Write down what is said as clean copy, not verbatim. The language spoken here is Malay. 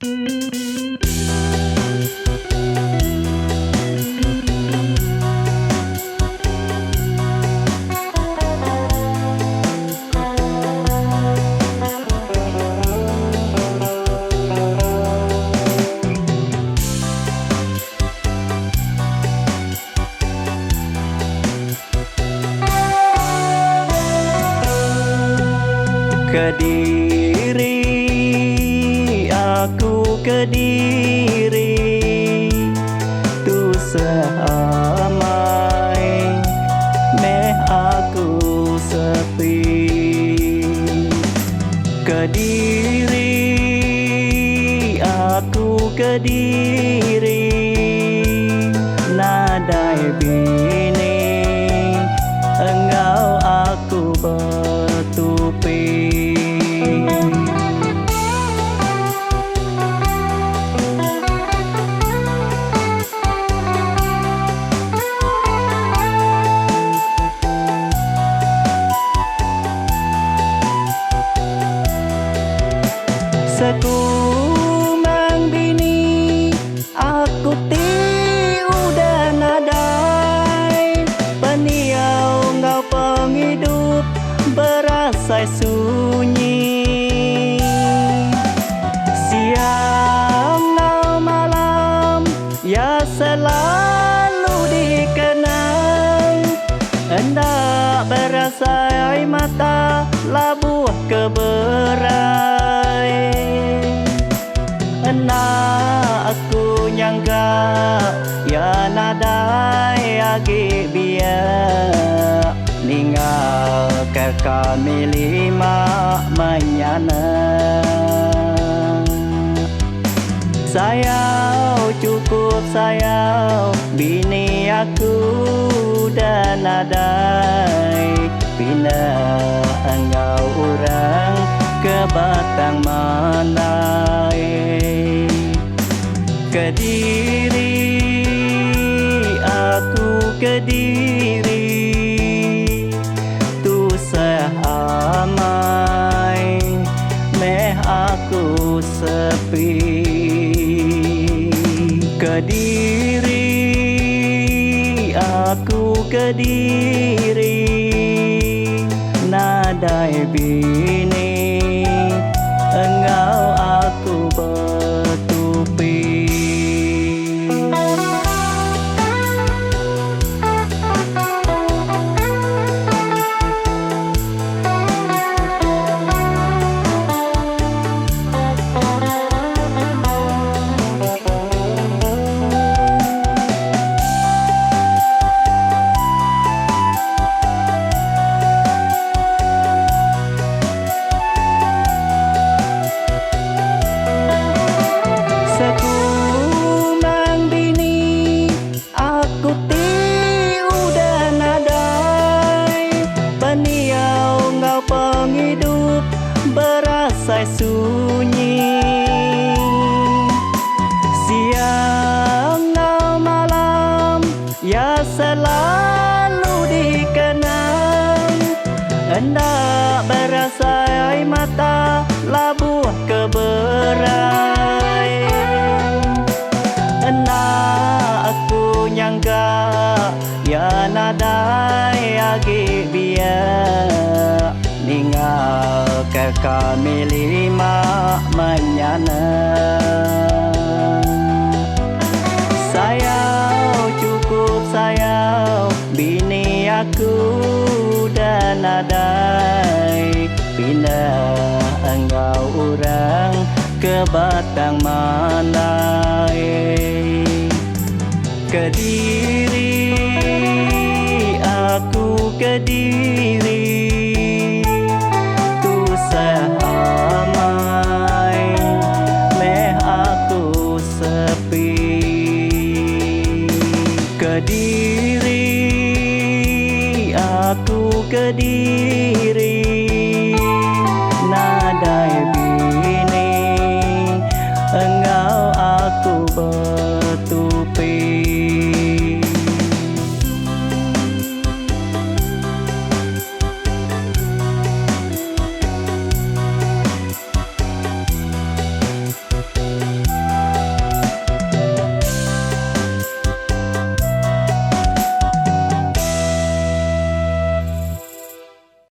Kediri, aku Kediri, tu sehamai, meh aku sepi. Kediri, aku Kediri, nadai bini, engkau aku bertupi. Sekumang bini, aku tiu dan nadai, peniau ngau penghidup berasai sunyi. Siang ngau malam, ya selalu dikenang, hendak berasai mata labuh keberai. Hendak aku nyangga, ya nadai agi biak, ninggal ke kami lima menyana. Sayau cukup sayau, bini aku dan nadai, bina engkau orang ke batang mandai. Kediri, aku Kediri, tu sehamai, meh aku sepi. Kediri, aku Kediri, nadai bini, engkau aku bertupi. Penghidup berasai sunyi. Siang ngau malam, ya selalu dikenang, hendak berasai mata labuh keberai. Hendak aku nyangga, ya nadai agi biak, ninggal ke kami lima menyana. Sayau cukup sayau, bini aku dan nadai, pindah engkau orang ke batang mandai. Kediri, aku Kediri,